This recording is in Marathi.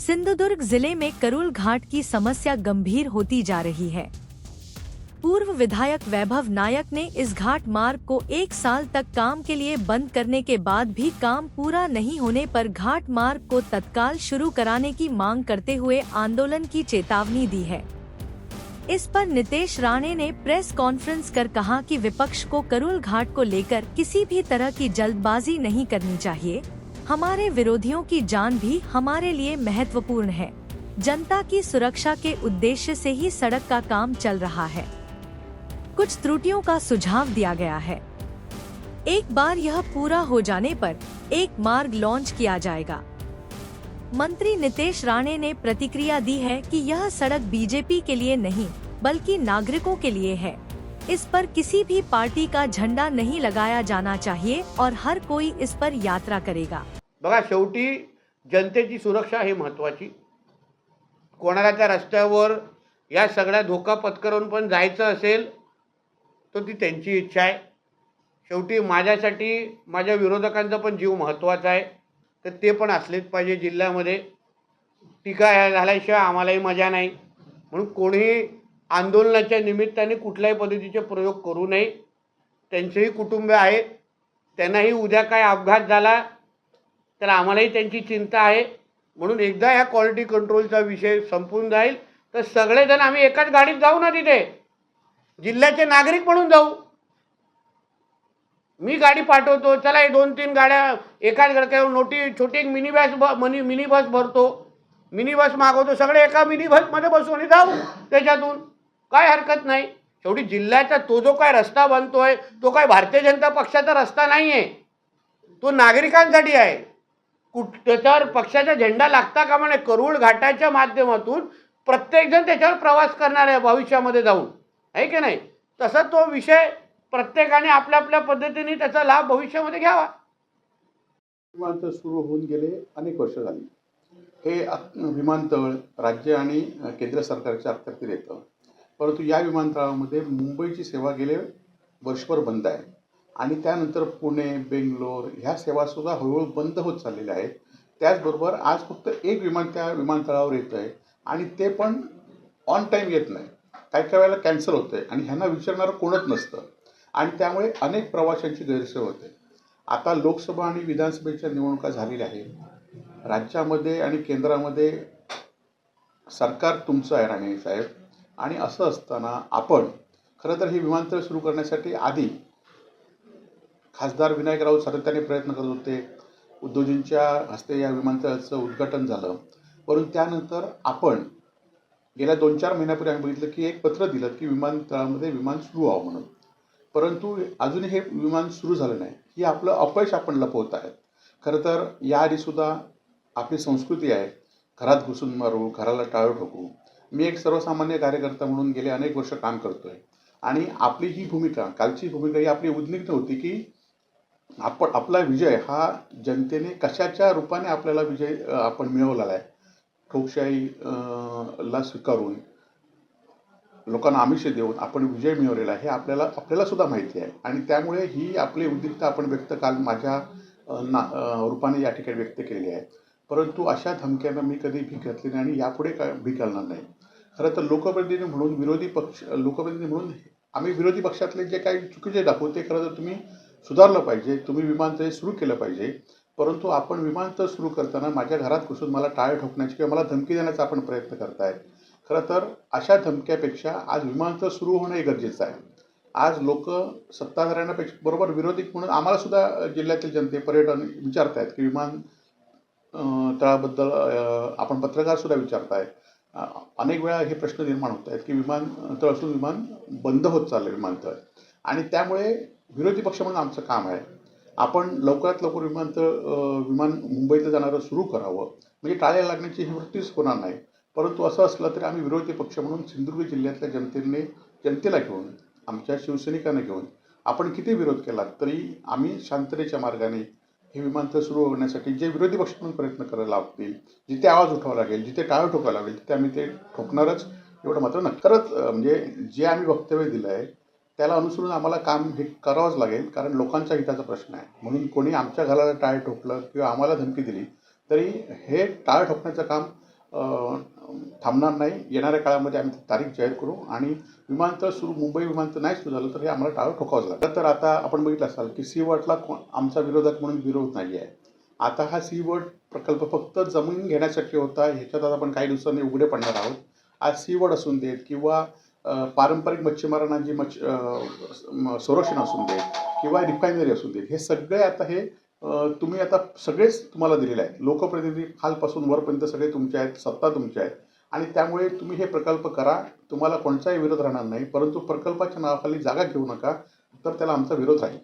सिंधुदुर्ग जिले में करूल घाट की समस्या गंभीर होती जा रही है। पूर्व विधायक वैभव नायक ने इस घाट मार्ग को 1 साल तक काम के लिए बंद करने के बाद भी काम पूरा नहीं होने पर घाट मार्ग को तत्काल शुरू कराने की मांग करते हुए आंदोलन की चेतावनी दी है। इस पर नितेश राणे ने प्रेस कॉन्फ्रेंस कर कहा कि विपक्ष को करूल घाट को लेकर किसी भी तरह की जल्दबाजी नहीं करनी चाहिए। हमारे विरोधियों की जान भी हमारे लिए महत्वपूर्ण है। जनता की सुरक्षा के उद्देश्य से ही सड़क का काम चल रहा है। कुछ त्रुटियों का सुझाव दिया गया है। एक बार यह पूरा हो जाने पर एक मार्ग लॉन्च किया जाएगा। मंत्री नितेश राणे ने प्रतिक्रिया दी है कि यह सड़क बीजेपी के लिए नहीं बल्कि नागरिकों के लिए है। इस पर किसी भी पार्टी का झंडा नहीं लगाया जाना चाहिए और हर कोई इस पर यात्रा करेगा। बघा, शेवटी जनतेची सुरक्षा ही महत्त्वाची। कोणाला त्या रस्त्यावर या सगळ्या धोका पत्करून पण जायचं असेल तर ती त्यांची इच्छा आहे। शेवटी माझ्यासाठी माझ्या विरोधकांचा पण जीव महत्त्वाचा आहे, तर ते पण असलेच पाहिजे जिल्ह्यामध्ये। टीका झाल्याशिवाय आम्हालाही मजा नाही, म्हणून कोणीही आंदोलनाच्या निमित्ताने कुठल्याही पद्धतीचे प्रयोग करू नये। त्यांचेही कुटुंब आहेत, त्यांनाही उद्या काय अपघात झाला तर आम्हालाही त्यांची चिंता आहे। म्हणून एकदा या क्वालिटी कंट्रोलचा विषय संपून जाईल तर सगळेजण आम्ही एकाच गाडीत जाऊ ना, तिथे जिल्ह्याचे नागरिक म्हणून जाऊ। मी गाडी पाठवतो, चला हे 2-3 गाड्या एकाच गडक्यावर नोटी छोटी एक मिनी बस भरतो, मिनी बस मागवतो, सगळे एका मिनी बसमध्ये बसू आणि जाऊ त्याच्यातून, काय हरकत नाही। शेवटी जिल्ह्याचा तो जो काय रस्ता बनतोय तो काय भारतीय जनता पक्षाचा रस्ता नाही आहे, तो नागरिकांसाठी आहे। त्याच्यावर पक्षाचा झेंडा लागता कामा नये। करूळ घाटाच्या माध्यमातून प्रत्येकजण त्याच्यावर प्रवास करणार आहे भविष्यामध्ये जाऊन, आहे की नाही? तसा तो विषय प्रत्येकाने आपल्या आपल्या पद्धतीने त्याचा लाभ भविष्यामध्ये घ्यावा। विमानतळ सुरू होऊन गेले अनेक वर्ष झाली। हे विमानतळ राज्य आणि केंद्र सरकारच्या अखत्यारीत येतं, परंतु या विमानतळामध्ये मुंबईची सेवा गेले वर्षभर बंद आहे आणि त्यानंतर पुणे, बेंगलोर ह्या सेवासुद्धा हळूहळू बंद होत चाललेल्या आहेत। त्याचबरोबर आज फक्त एक विमान त्या विमानतळावर येतं आहे आणि ते पण ऑन टाईम येत नाही, काही काही वेळेला कॅन्सल होतं आहे आणि ह्यांना विचारणारं कोणच नसतं आणि त्यामुळे अनेक प्रवाशांची गैरसोय होते। आता लोकसभा आणि विधानसभेच्या निवडणुका झालेल्या आहेत। राज्यामध्ये आणि केंद्रामध्ये सरकार तुमचं आहे राणे साहेब, आणि असं असताना आपण खरं तर हे विमानतळ सुरू करण्यासाठी आधी खासदार विनायक राऊत सातत्याने प्रयत्न करत होते। उद्योजींच्या हस्ते या विमानतळाचं उद्घाटन झालं, परंतु त्यानंतर आपण गेल्या 2-4 महिन्यापूर्वी आम्ही बघितलं की एक पत्र दिलं की विमानतळामध्ये विमान सुरू व्हावं म्हणून, परंतु अजूनही हे विमान सुरू झालं नाही। ही आपलं अपयश आपण लपवत आहेत। खरं तर याआधीसुद्धा आपली संस्कृती आहे, घरात घुसून मारू, घराला टाळं ठोकू। मी एक सर्वसामान्य कार्यकर्ता म्हणून गेले अनेक वर्ष काम करतोय आणि आपली ही भूमिका, कालची भूमिका ही आपली उद्विग्न होती की आपला विजय हा जनतेने कशाच्या रूपाने आपल्याला विजय आपण मिळवलेला आहे। ठोकशाहीला स्वीकारून लोकांना आमिष देऊन आपण विजय मिळवलेला आहे हे आपल्याला सुद्धा माहिती आहे आणि त्यामुळे ही आपली उद्विग्नता आपण व्यक्त काल माझ्या रूपाने या ठिकाणी व्यक्त केलेली आहे। परंतु अशा धमक्यांना मी कधी भीक घातली नाही आणि यापुढे भीक घालणार नाही। खरं तर लोकप्रतिनिधी म्हणून लोकप्रतिनिधी म्हणून आम्ही विरोधी पक्षातले जे काही चुकीचे दाखवू ते खरं तर तुम्ही सुधारलं पाहिजे, तुम्ही विमानतळ सुरू केलं पाहिजे। परंतु आपण विमानतळ सुरू करताना माझ्या घरात घुसून मला टाळे ठोकण्याची किंवा मला धमकी देण्याचा आपण प्रयत्न करताय। खरं तर अशा धमक्यापेक्षा आज विमानतळ सुरू होणं हे गरजेचं आहे। आज लोक सत्ताधाऱ्यांपेक्षा बरोबर विरोधी म्हणून आम्हाला सुद्धा जिल्ह्यातील जनते पर्यटन विचारतायत की विमान तळाबद्दल आपण पत्रकारसुद्धा विचारताय। अनेक वेळा हे प्रश्न निर्माण होत आहेत की विमानतळ असून विमान बंद होत चाललं विमानतळ, आणि त्यामुळे विरोधी पक्ष म्हणून आमचं काम आहे आपण लवकरात लवकर विमान मुंबईला जाणारं सुरू करावं, म्हणजे टाळ्या लागण्याची ही वृत्तीच होणार नाही। परंतु असं असलं तरी आम्ही विरोधी पक्ष म्हणून सिंधुदुर्ग जिल्ह्यातल्या जनतेला घेऊन, आमच्या शिवसैनिकांना घेऊन आपण किती विरोध केला तरी आम्ही शांततेच्या मार्गाने हे विमानतळ सुरू होण्यासाठी जे विरोधी पक्ष म्हणून प्रयत्न करायला लागतील, जिथे आवाज उठवावा लागेल, जिथे टाळं ठोकावं लागेल तिथे आम्ही ते ठोकणारच, एवढं मात्र नक्की। खरंच म्हणजे जे आम्ही वक्तव्य दिलं आहे त्याला अनुसरून आम्हाला काम हे करावंच लागेल, कारण लोकांच्या हिताचा प्रश्न आहे। म्हणून कोणी आमच्या घराला टाळे ठोकलं किंवा आम्हाला धमकी दिली तरी हे टाळ ठोकण्याचं काम थांबणार नाही. येणाऱ्या काळामध्ये आम्ही तारीख जाहीर करू आणि विमानतळ मुंबई विमानतळ नाही सुरू झालं तर हे आम्हाला टाळं ठोकावंच लागतं. तर आता आपण बघितलं असाल की सी वर्डला आमचा विरोधक म्हणून विरोध नाही आहे. आता हा सी वर्ड प्रकल्प फक्त जमीन घेण्यासाठी होता. ह्याच्यात आता आपण काही दिवसांनी उघडे पडणार आहोत. आज सी वर्ड असून देत किंवा पारंपरिक मच्छीमारांना जी संरक्षण असून देत किंवा रिफायनरी असून देत, हे सगळे आता हे तुम्ही आता सगळेच तुम्हाला दिलेले आहेत. लोकप्रतिनिधी खालपासून वरपर्यंत सगळे तुमचे आहेत, सत्ता तुमची आहे आणि त्यामुळे तुम्ही हे प्रकल्प करा. तुम्हाला कोणताही विरोध राहणार नाही. परंतु प्रकल्पाच्या नावाखाली जागा घेऊ नका, तर त्याला आमचा विरोध राहील.